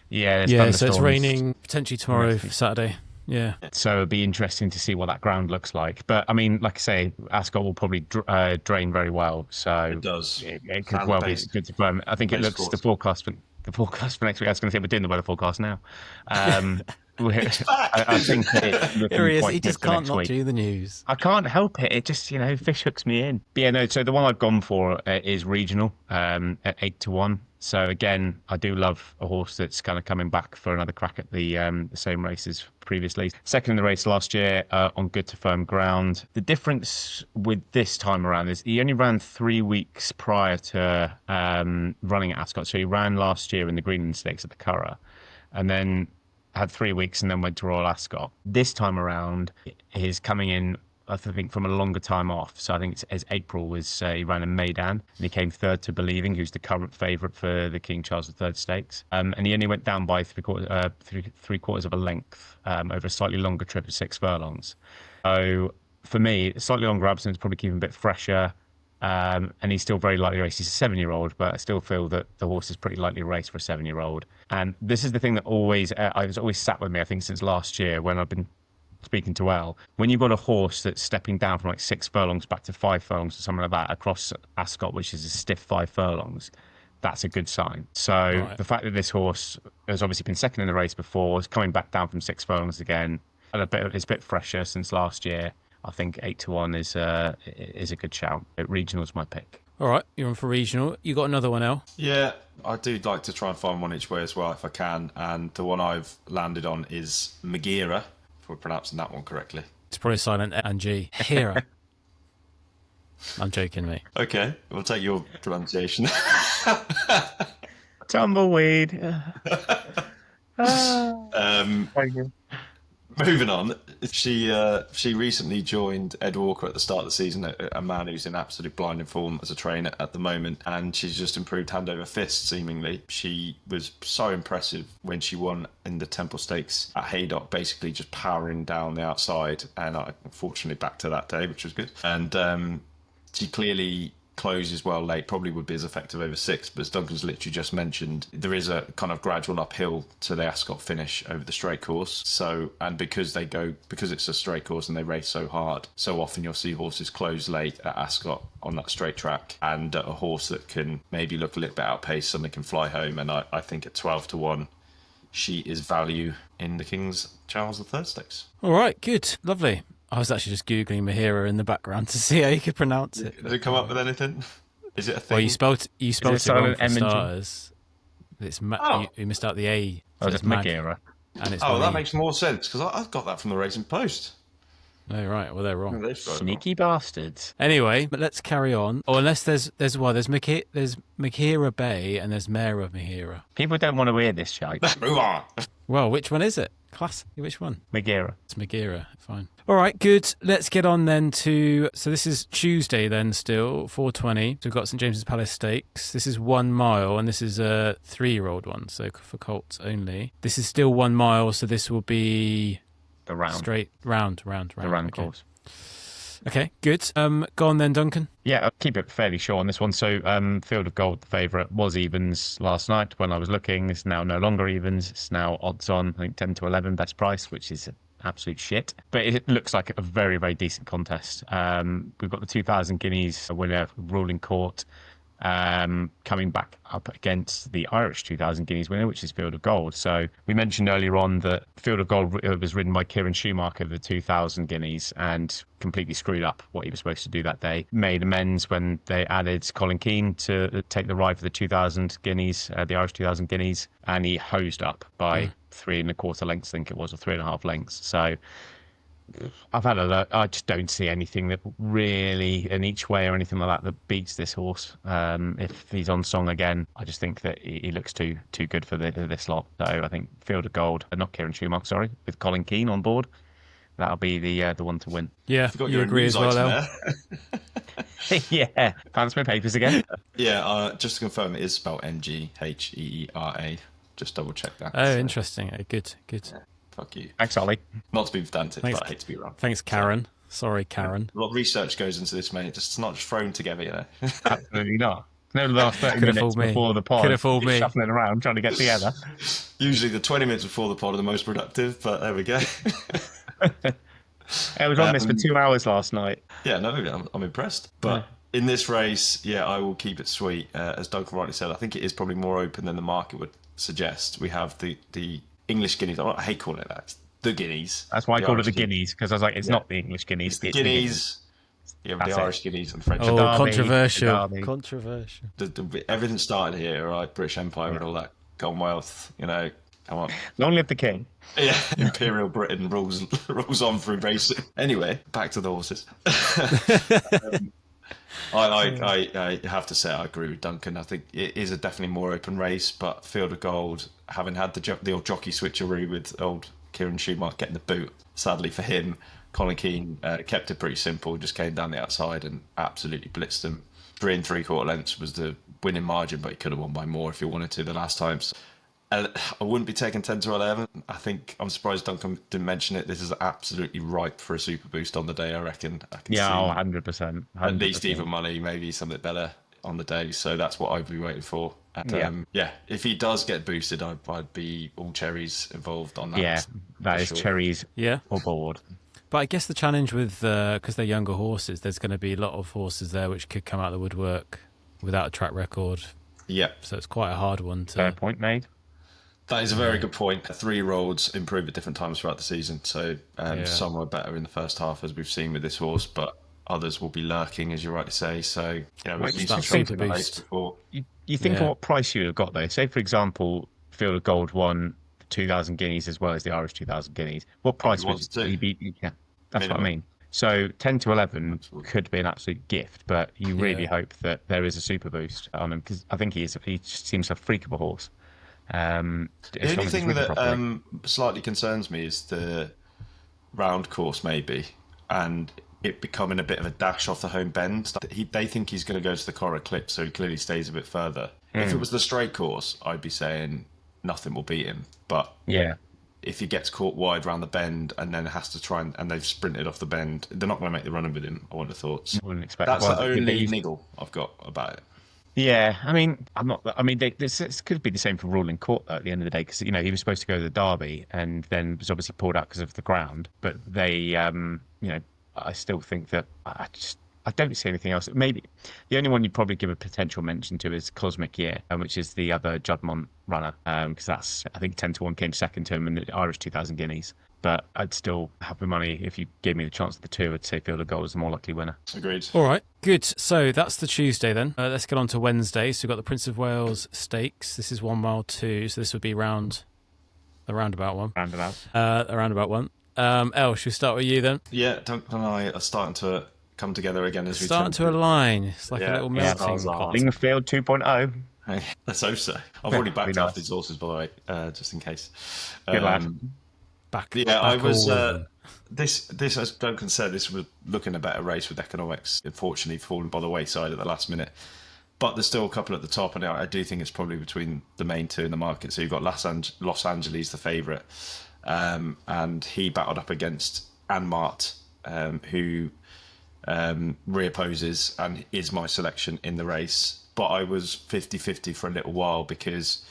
Yeah, so it's raining potentially tomorrow, Saturday. Yeah. So it'd be interesting to see what that ground looks like. But I mean, like I say, Ascot will probably drain very well. So it does. It could well be good to firm. I think it looks the forecast for next week. I was going to say we're doing the weather forecast now. I think here he is. He just can't not do the news. I can't help it. It just, fish hooks me in. But yeah, no. So the one I've gone for is regional at 8-1. So again, I do love a horse that's kind of coming back for another crack at the same race as previously. Second in the race last year on good to firm ground. The difference with this time around is he only ran 3 weeks prior to running at Ascot. So he ran last year in the Greenland Stakes at the Curragh, and then had 3 weeks and then went to Royal Ascot. This time around, he's coming in I think, from a longer time off. So I think it's April was he ran in Maidan, and he came third to Believing, who's the current favourite for the King Charles III Stakes. And he only went down by three quarters of a length over a slightly longer trip of 6 furlongs. So for me, slightly longer absence, probably keep him a bit fresher. And he's still very lightly raced. He's a 7-year-old, but I still feel that the horse is pretty lightly raced for a 7-year-old. And this is the thing that always sat with me, I think, since last year when I've been speaking to Elle. When you've got a horse that's stepping down from like 6 furlongs back to 5 furlongs or something like that across Ascot, which is a stiff 5 furlongs, that's a good sign. So the fact that this horse has obviously been second in the race before, is coming back down from 6 furlongs again, and it's a bit fresher since last year. I think 8-1 is a good shout. Regional's my pick. All right, you're on for regional. You got another one, El? Yeah, I do like to try and find one each way as well if I can. And the one I've landed on is Maghera, if we're pronouncing that one correctly. It's probably silent and G. Hera. I'm joking, mate. Okay, we'll take your pronunciation. Tumbleweed. Thank you. Moving on, she recently joined Ed Walker at the start of the season, a man who's in absolute blinding form as a trainer at the moment, and she's just improved hand over fist, seemingly. She was so impressive when she won in the Temple Stakes at Haydock, basically just powering down the outside, and I unfortunately backed her that day, which was good. And she clearly closes well late, probably would be as effective over 6, but as Duncan's literally just mentioned, there is a kind of gradual uphill to the Ascot finish over the straight course. So, and because it's a straight course and they race so hard, so often you'll see horses close late at Ascot on that straight track, and a horse that can maybe look a little bit outpaced suddenly can fly home. And I think at 12-1, she is value in the King Charles III Stakes. All right, good, lovely. I was actually just Googling Mahira in the background to see how you could pronounce it. Did it come up with anything? Is it a thing? Well, you spelled it wrong for starters. It's you missed out the A. So it's Maghera. And it's that makes more sense, because I've got that from the Racing Post. Oh, right. Well, they're wrong. Sneaky bastards. Anyway, but let's carry on. Or unless there's Maghera Bay and there's Mayor of Mahira. People don't want to hear this, shite. Move on. Well, which one is it? Class. Which one? Maghera. It's Maghera. Fine. All right, good. Let's get on then to... So this is Tuesday then still, 4:20. So we've got St James's Palace Stakes. This is 1 mile, and this is a 3-year-old one, so for Colts only. This is still 1 mile, so this will be... The round. Straight round. The round course. Okay, good. Go on then, Duncan. Yeah, I'll keep it fairly short on this one. So, Field of Gold, the favourite, was evens last night when I was looking. It's now no longer evens. It's now odds on, I think 10-11 best price, which is absolute shit. But it looks like a very, very decent contest. We've got the 2,000 guineas winner, Ruling Court, coming back up against the Irish 2,000 guineas winner, which is Field of Gold. So we mentioned earlier on that Field of Gold was ridden by Kieran Schumacher, the 2,000 guineas, and completely screwed up what he was supposed to do that day. Made amends when they added Colin Keane to take the ride for the 2,000 guineas, the Irish 2,000 guineas, and he hosed up by 3.25 lengths, I think it was, or 3.5 lengths. So I've had a look. I just don't see anything that really in each way or anything like that beats this horse. If he's on song again, I just think that he looks too good for this lot. So I think Field of Gold, not Kieran Schumacher, sorry, with Colin Keane on board, that'll be the one to win. Yeah, you agree as well, El? Yeah, fancy my papers again. Yeah, just to confirm, it is spelled Nghera. Just double check that. Oh, interesting. Good. Yeah. Fuck you. Thanks, Ollie. Not to be pedantic, Thanks. but I hate to be wrong. Thanks, Karen. Sorry, Karen. A lot of research goes into this, mate. It's not just thrown together, you know. Absolutely not. No, the last 30 Could have minutes fooled me. before the pod, Could have fooled me. shuffling around trying to get together. Usually the 20 minutes before the pod are the most productive, but there we go. I was on this for 2 hours last night. Yeah, no, I'm impressed. But in this race, yeah, I will keep it sweet. As Duncan rightly said, I think it is probably more open than the market would suggest. We have the English guineas. I hate calling it that. It's the guineas. That's why I called it the Irish guineas, because I was like, it's not the English guineas. It's the guineas. You have the Irish guineas and the French. Oh, Derby, controversial. Derby. Controversial. Everything started here, right? British Empire and all that Commonwealth, you know. Come on. Long live the king. Yeah, Imperial Britain rules on through racing. Anyway, back to the horses. I have to say I agree with Duncan. I think it is a definitely more open race, but Field of Gold, having had the old jockey switcheroo with old Kieran Schumacher getting the boot, sadly for him, Colin Keane kept it pretty simple, just came down the outside and absolutely blitzed them. 3 3/4 lengths was the winning margin, but he could have won by more if he wanted to the last time. So, I wouldn't be taking 10 to 11. I think I'm surprised Duncan didn't mention it. This is absolutely ripe for a super boost on the day, I reckon. I can see 100%. at least even money, maybe something better on the day. So that's what I'd be waiting for. And, if he does get boosted, I'd be all cherries involved on that. Yeah, that is sure. cherries or board. But I guess the challenge with, because they're younger horses, there's going to be a lot of horses there which could come out of the woodwork without a track record. Yeah. So it's quite a hard one to... Fair point made. That is a very good point. 3-year-olds improve at different times throughout the season. So some are better in the first half, as we've seen with this horse, but others will be lurking, as you rightly say. So, we've used that some super boost before. You think of what price you would have got, though. Say, for example, Field of Gold won 2,000 guineas as well as the Irish 2,000 guineas. What price would he be? Yeah, that's Minimum. what I mean. So 10 to 11 could be an absolute gift, but you really hope that there is a super boost on him, because I think he just seems a freak of a horse. The only thing that slightly concerns me is the round course, maybe, and it becoming a bit of a dash off the home bend. They think he's going to go to the Cora Clip, so he clearly stays a bit further. If it was the straight course, I'd be saying nothing will beat him. But if he gets caught wide around the bend and then has to try and they've sprinted off the bend, they're not going to make the running with him, I would have thought. Wouldn't expect That's that. the only niggle I've got about it. Yeah, I mean, this could be the same for Ruling Court though, at the end of the day, because he was supposed to go to the Derby and then was obviously pulled out because of the ground. But they, I still think that I don't see anything else. Maybe the only one you'd probably give a potential mention to is Cosmic Year, which is the other Juddmonte runner, because that's, I think, 10 to 1 came second to him in the Irish 2,000 guineas. But I'd still have the money. If you gave me the chance of the two, I'd say Field of Gold is the more likely winner. Agreed. All right, good. So that's the Tuesday then. Let's get on to Wednesday. So we've got the Prince of Wales Stakes. This is 1 mile 2. So this would be the roundabout one. A roundabout one. Elle, should we start with you then? Yeah, Duncan and I are starting to come together again as we starting to align. It's like a little melting pot. Lingfield 2.0. Let's hope so. I've already backed off these horses, by the way, just in case. Good lad. I was. This, as Duncan said, this was looking a better race with Economics. Unfortunately, falling by the wayside at the last minute. But there's still a couple at the top, and I do think it's probably between the main two in the market. So you've got Los Angeles, the favourite, and he battled up against Anmart, who reopposes and is my selection in the race. But I was 50-50 for a little while because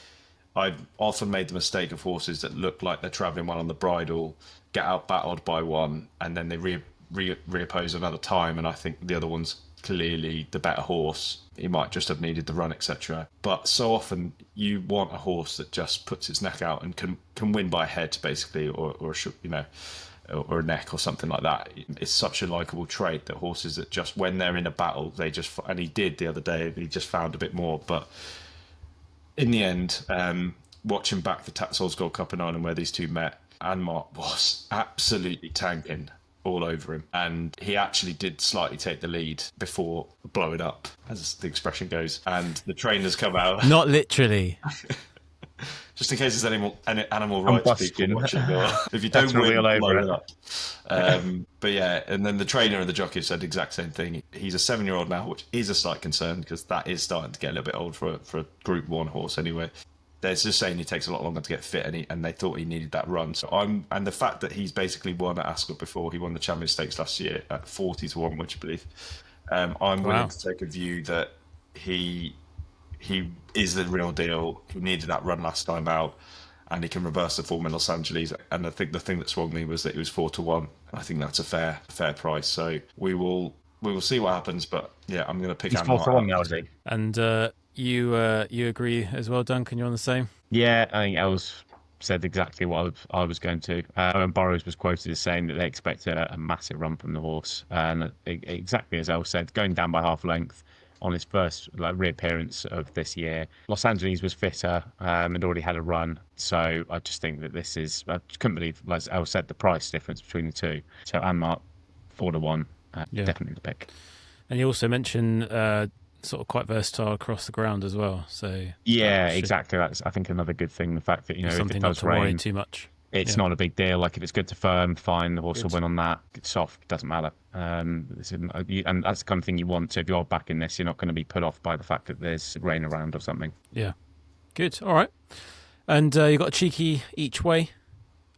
I've often made the mistake of horses that look like they're travelling well on the bridle, get out battled by one, and then they reoppose another time. And I think the other one's clearly the better horse. He might just have needed the run, etc. But so often you want a horse that just puts its neck out and can win by a head, basically, or a neck or something like that. It's such a likeable trait that horses that just, when they're in a battle, and he did the other day, he just found a bit more. But in the end, watching back the Tatsal's Gold Cup in Ireland where these two met, Anmart was absolutely tanking all over him, and he actually did slightly take the lead before blowing up, as the expression goes, and the trainers come out. Not literally. Just in case there's any animal rights people watching, or if you don't win, blow it up. But yeah, and then the trainer and the jockey said the exact same thing. He's a 7-year-old now, which is a slight concern because that is starting to get a little bit old for a Group 1 horse anyway. They're just saying he takes a lot longer to get fit, and they thought he needed that run. So and the fact that he's basically won at Ascot before, he won the Champions Stakes last year at 40 to 1, which I believe. I'm willing to take a view that he is the real deal. He needed that run last time out, and he can reverse the form in Los Angeles. And I think the thing that swung me was that he was 4 to 1. I think that's a fair price. So we will see what happens. But yeah, I'm going to pick. He's 4 to 1 now, is he? And you agree as well, Duncan? You're on the same? Yeah, I think Els said exactly what I was going to. And Burrows was quoted as saying that they expect a massive run from the horse, and exactly as Els said, going down by half length on his first reappearance of this year. Los Angeles was fitter, and already had a run, so I just think that this is, I couldn't believe, as Els said, the price difference between the two. So Anmart 4 to 1, definitely the pick. And you also mentioned sort of quite versatile across the ground as well. So yeah, exactly. That's, I think, another good thing. The fact that if it does not to rain, worry too much. It's not a big deal. Like if it's good to firm, fine. The horse will win on that. It's soft, doesn't matter. And that's the kind of thing you want. So if you're backing this, you're not going to be put off by the fact that there's rain around or something. Yeah. Good. All right. And you got a cheeky each way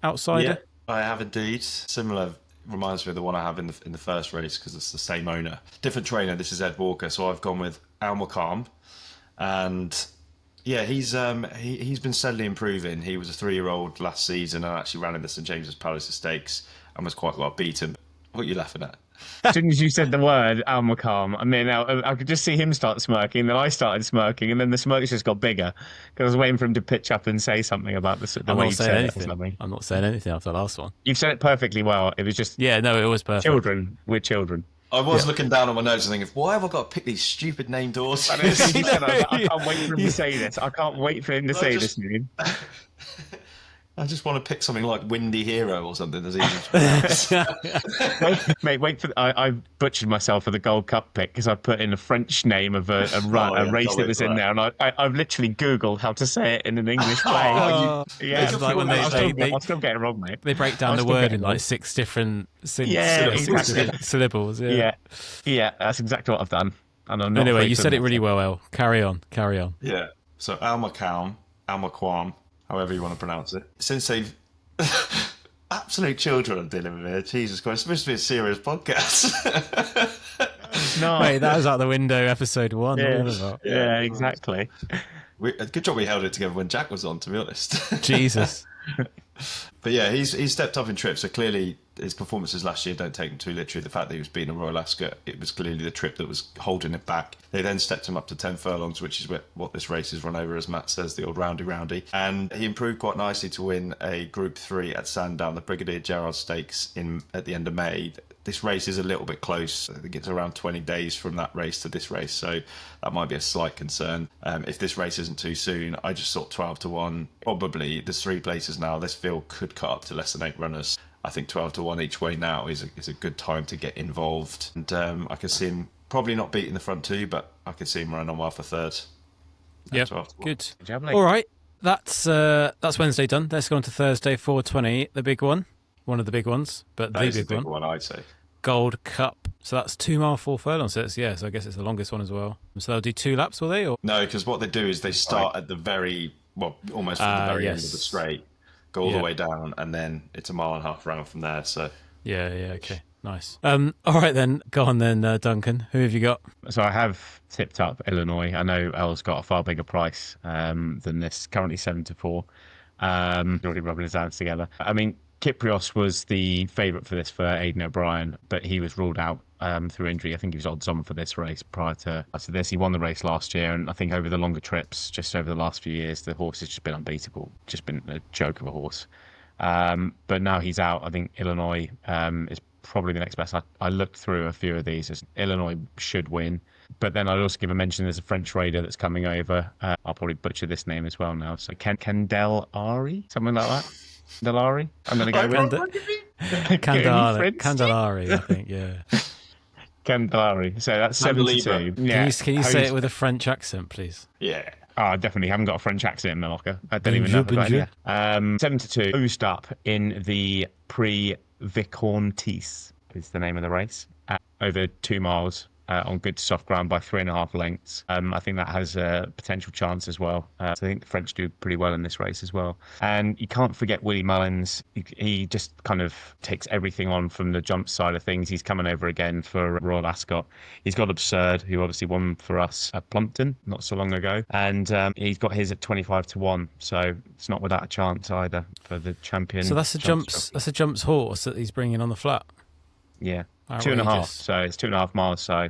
outsider. Yeah, I have indeed. Similar. Reminds me of the one I have in the first race because it's the same owner. Different trainer. This is Ed Walker. So I've gone with Calm. And yeah, he's been steadily improving. He was a 3-year-old last season and actually ran in the St James's Palace Stakes and was quite well beaten. What are you laughing at? As soon as you said the word Calm, I mean, I could just see him start smirking, then I started smirking, and then the smirks just got bigger because I was waiting for him to pitch up and say something about the I'm way not you saying said anything. it. I'm not saying anything after the last one. You've said it perfectly well. It was just Yeah, no, it was perfect. children. We're children. I was looking down on my notes and thinking, why have I got to pick these stupid named horses? I can't wait for him to say this. I can't wait for him to say this, Newton. I just want to pick something like Windy Hero or something as easy to pronounce. Mate, wait for... I butchered myself for the Gold Cup pick because I put in a French name of a race that was in there, and I've literally Googled how to say it in an English way. Yeah, it's like when I'll still get it wrong, mate. they break down the word in like 6 different syllables. Yeah. Yeah, that's exactly what I've done. And I'm not Anyway, afraid you to said it admit really well, El. Carry on. Yeah. So Calm, Quam, however you want to pronounce it. Since they've absolute children I'm dealing with here, Jesus Christ, it's supposed to be a serious podcast. No, Wait, that was out the window, episode 1. Yeah, exactly. Good job we held it together when Jack was on, to be honest. Jesus. But yeah, he's stepped up in trips. So clearly his performances last year don't take him too literally. The fact that he was beating a Royal Ascot, it was clearly the trip that was holding it back. They then stepped him up to 10 furlongs, which is what this race is run over, as Matt says, the old roundy. And he improved quite nicely to win a Group 3 at Sandown, the Brigadier Gerard Stakes at the end of May. This race is a little bit close. I think it's around 20 days from that race to this race, so that might be a slight concern. If this race isn't too soon, I just thought 12-1. Probably there's 3 places now. This field could cut up to less than 8 runners. I think 12-1 each way now is a good time to get involved. And I can see him probably not beating the front 2, but I could see him running on well for third. Yep, 12-1. good. job, mate. All right, that's Wednesday done. Let's go on to Thursday, 4:20, the big one. One of the big ones, but That the is big the big one. one, I'd say. Gold Cup. So that's 2 mile, 4 furlongs. So I guess it's the longest one as well. So they'll do 2 laps, will they? Or No, because what they do is they start at the almost from the very end of the straight, go all the way down, and then it's a 1.5 mile round from there. So yeah, okay, nice. All right then, go on then, Duncan. Who have you got? So I have tipped up Illinois. I know El's got a far bigger price than this, currently 7-4. Already rubbing his hands together. I mean, Kyprios was the favourite for this for Aidan O'Brien, but he was ruled out through injury. I think he was odds on for this race prior to this. He won the race last year, and I think over the longer trips, just over the last few years, the horse has just been unbeatable, just been a joke of a horse. But now he's out. I think Illinois is probably the next best. I looked through a few of these. Illinois should win. But then I'd also give a mention, there's a French raider that's coming over. I'll probably butcher this name as well now. So Candelari, something like that. Delari, I'm going to go with Candelari, I think, yeah. Candelari. So that's 7-2. Yeah. Can you say it with a French accent, please? yeah. Oh, I definitely haven't got a French accent in Mallorca. I don't even know if I've got any. 7-2. Oozed up in the Prix Vicontis is the name of the race. Over 2 miles. On good soft ground by 3.5 lengths. I think that has a potential chance as well. So I think the French do pretty well in this race as well. And you can't forget Willie Mullins. He just kind of takes everything on from the jump side of things. He's coming over again for Royal Ascot. He's got Absurd, who obviously won for us at Plumpton not so long ago. And he's got his at 25-1. So it's not without a chance either for the champion. So that's a jumps horse that he's bringing on the flat. Yeah. Outrageous. 2.5, so it's 2.5 miles. So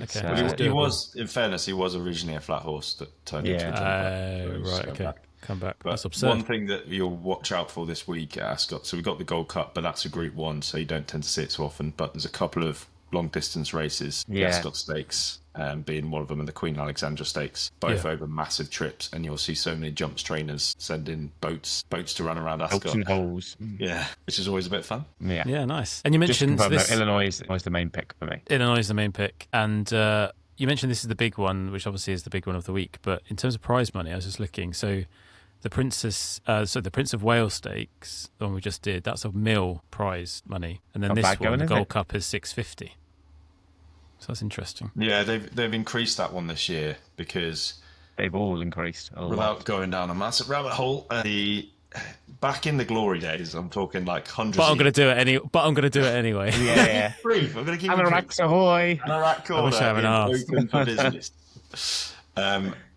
Okay. He was, in fairness, he was originally a flat horse that turned into a jumper. Right, okay. Come back. But that's absurd. one thing that you'll watch out for this week at Ascot, so we've got the Gold Cup, but that's a Group 1, so you don't tend to see it so often. But there's a couple of long distance races, the Ascot Stakes being one of them, and the Queen Alexandra Stakes, both over massive trips, and you'll see so many jumps trainers sending boats to run around Ascot. Helps and holes. Yeah, which is always a bit fun. Yeah, nice. And you mentioned Illinois is the main pick for me. Illinois is the main pick, and you mentioned this is the big one, which obviously is the big one of the week. But in terms of prize money, I was just looking. So the Prince of Wales Stakes, the one we just did, that's a mil prize money, and then Not this bad one, going, the is Gold it? Cup, is 650. So that's interesting. Yeah, they've increased that one this year because They've all increased a lot. without going down a massive rabbit hole, back in the glory days, I'm talking like hundreds. But I'm of going to do it anyway. Yeah. Brief. I'm going to keep you Anoraks ahoy! Anorak I wish I Corner hadn't is asked. open for business.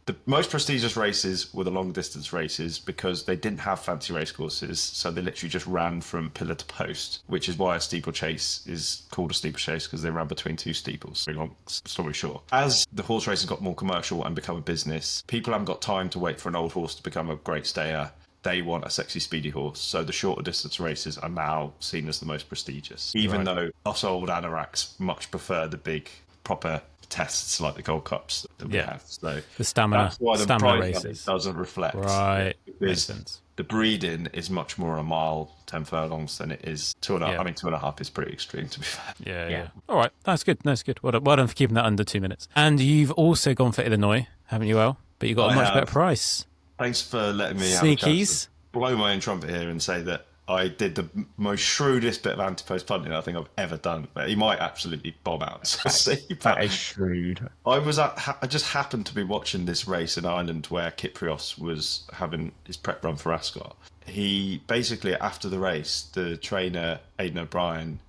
The most prestigious races were the long distance races because they didn't have fancy race courses, so they literally just ran from pillar to post, which is why a steeplechase is called a steeplechase, because they ran between two steeples. Very long story short. As the horse racing got more commercial and become a business, people haven't got time to wait for an old horse to become a great stayer. They want a sexy, speedy horse. So the shorter distance races are now seen as the most prestigious, even though us old anoraks much prefer the big, proper tests like the Gold Cups that we have. So The stamina that's why the stamina prize money races. doesn't reflect. Right. Makes Because sense. the breeding is much more a mile, 10 furlongs than it is 2.5. Yeah. I mean, 2.5 is pretty extreme, to be fair. Yeah. All right. That's good. That's good. Well done for keeping that under 2 minutes. And you've also gone for Illinois, haven't you, El? But you got a I much have. better price. Thanks for letting me have a chance Sneakies. to blow my own trumpet here and say that I did the most shrewdest bit of anti-post punting I think I've ever done. But he might absolutely bomb out. So see, That but is shrewd. I just happened to be watching this race in Ireland where Kyprios was having his prep run for Ascot. He basically, after the race, the trainer, Aidan O'Brien,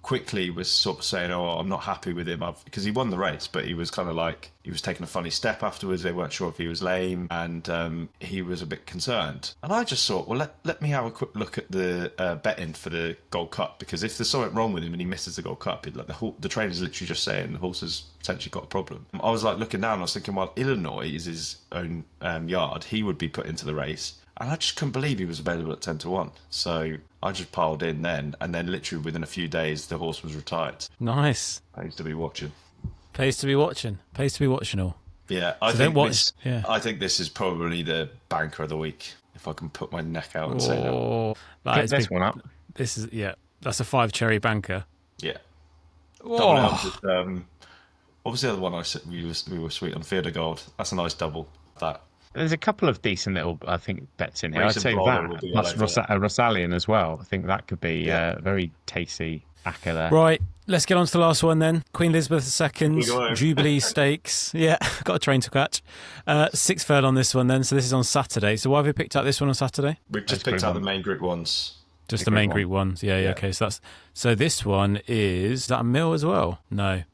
quickly was sort of saying, "Oh, I'm not happy with him," because he won the race, but he was kind of like, he was taking a funny step afterwards. They weren't sure if he was lame, and he was a bit concerned. And I just thought, well, let me have a quick look at the betting for the Gold Cup, because if there's something wrong with him and he misses the Gold Cup, the trainer's literally just saying the horse has potentially got a problem. I was like looking down, I was thinking, well, Illinois is his own yard. He would be put into the race. And I just couldn't believe he was available at 10-1. So I just piled in then. And then literally within a few days, the horse was retired. Nice. Pays to be watching. Pays to be watching. Pays to be watching all. Yeah, So don't watch. Yeah. I think this is probably the banker of the week, if I can put my neck out and say that. Oh, that Get is this big. one up. This is, yeah. That's a 5 cherry banker. Yeah. Whoa. Double out with, what was the other one I said we were sweet on? Theatre Gold. That's a nice double. That. There's a couple of decent little, I think, bets in here. I'd Racing say Brawler will be all plus over that. Rosalian as well. I think that could be a very tasty acca there. Right, let's get on to the last one then. Queen Elizabeth II, go. Jubilee Stakes. Yeah, got a train to catch. 6 furlong on this one then, so this is on Saturday. So why have we picked out this one on Saturday? We've just That's picked out pretty the main group ones. Just the main group ones. Yeah, okay. So this one is that a mil as well? No.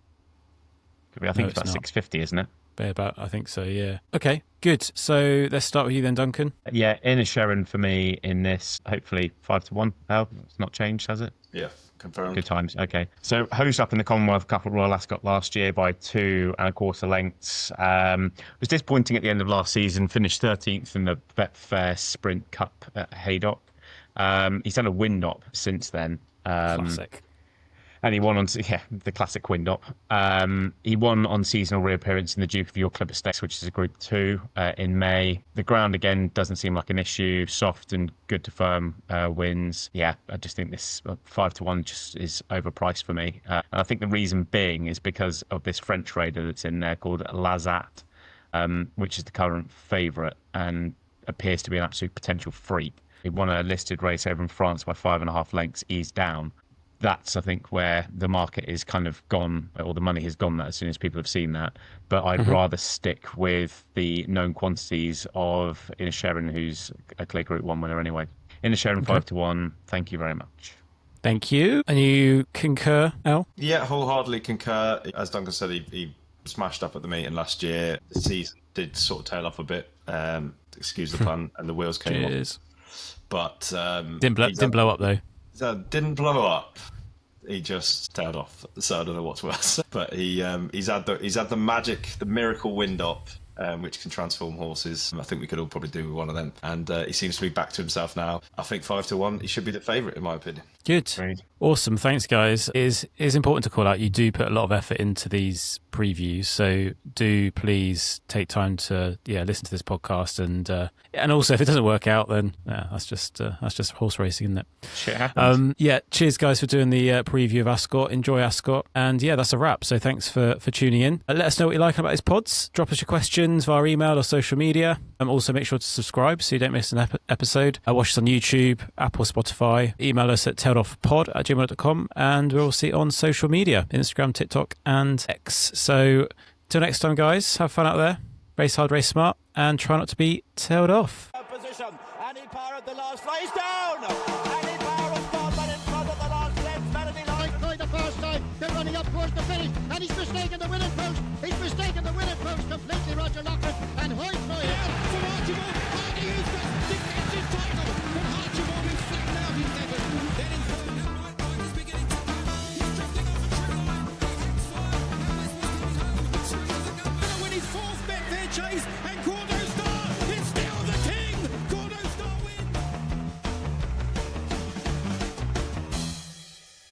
I think No, it's about it's not. 650, isn't it? About, I think so, yeah. Okay, good. So let's start with you then, Duncan. Yeah, Inner Sharon for me in this, hopefully 5-1. Oh, it's not changed, has it? Yeah, confirmed. Good times. Okay. So hosed up in the Commonwealth Cup at Royal Ascot last year by 2 1/4 lengths. Was disappointing at the end of last season. Finished 13th in the Betfair Sprint Cup at Haydock. He's had a win-up since then. Classic. And he won on the classic win-up. He won on seasonal reappearance in the Duke of York Clipper Stakes, which is a Group 2 in May. The ground again doesn't seem like an issue. Soft and good to firm wins. Yeah, I just think this 5-1 just is overpriced for me. And I think the reason being is because of this French raider that's in there called Lazat, which is the current favourite and appears to be an absolute potential freak. He won a listed race over in France by 5.5 lengths, eased down. That's, I think, where the market is kind of gone, or the money has gone that as soon as people have seen that. But I'd rather stick with the known quantities of Inner Sharon, who's a clear Group 1 winner anyway. Inner Sharon 5-1. Thank you very much. Thank you. And you concur, El? Yeah, wholeheartedly concur. As Duncan said, he smashed up at the meeting last year. The season did sort of tail off a bit. Excuse the pun, and the wheels came off. Cheers. But Didn't blow up though. Didn't blow up. He just tailed off. So I don't know what's worse. But he's had the magic, the miracle wind up, which can transform horses. I think we could all probably do with one of them. And he seems to be back to himself now. I think 5-1. He should be the favourite in my opinion. Good. Great. Awesome. Thanks, guys. It is important to call out. You do put a lot of effort into these previews, so do please take time to listen to this podcast, and also if it doesn't work out, then that's just horse racing, isn't it? Shit happens. Cheers, guys, for doing the preview of Ascot. Enjoy Ascot, and that's a wrap. So thanks for tuning in. Let us know what you like about these pods. Drop us your questions. questions via email or social media. Also, make sure to subscribe so you don't miss an episode. Watch us on YouTube, Apple, Spotify. Email us at tailedoffpod@gmail.com, and we'll see you on social media, Instagram, TikTok, and X. So, till next time, guys, have fun out there. Race hard, race smart, and try not to be tailed off. Position, and he powered the last race down.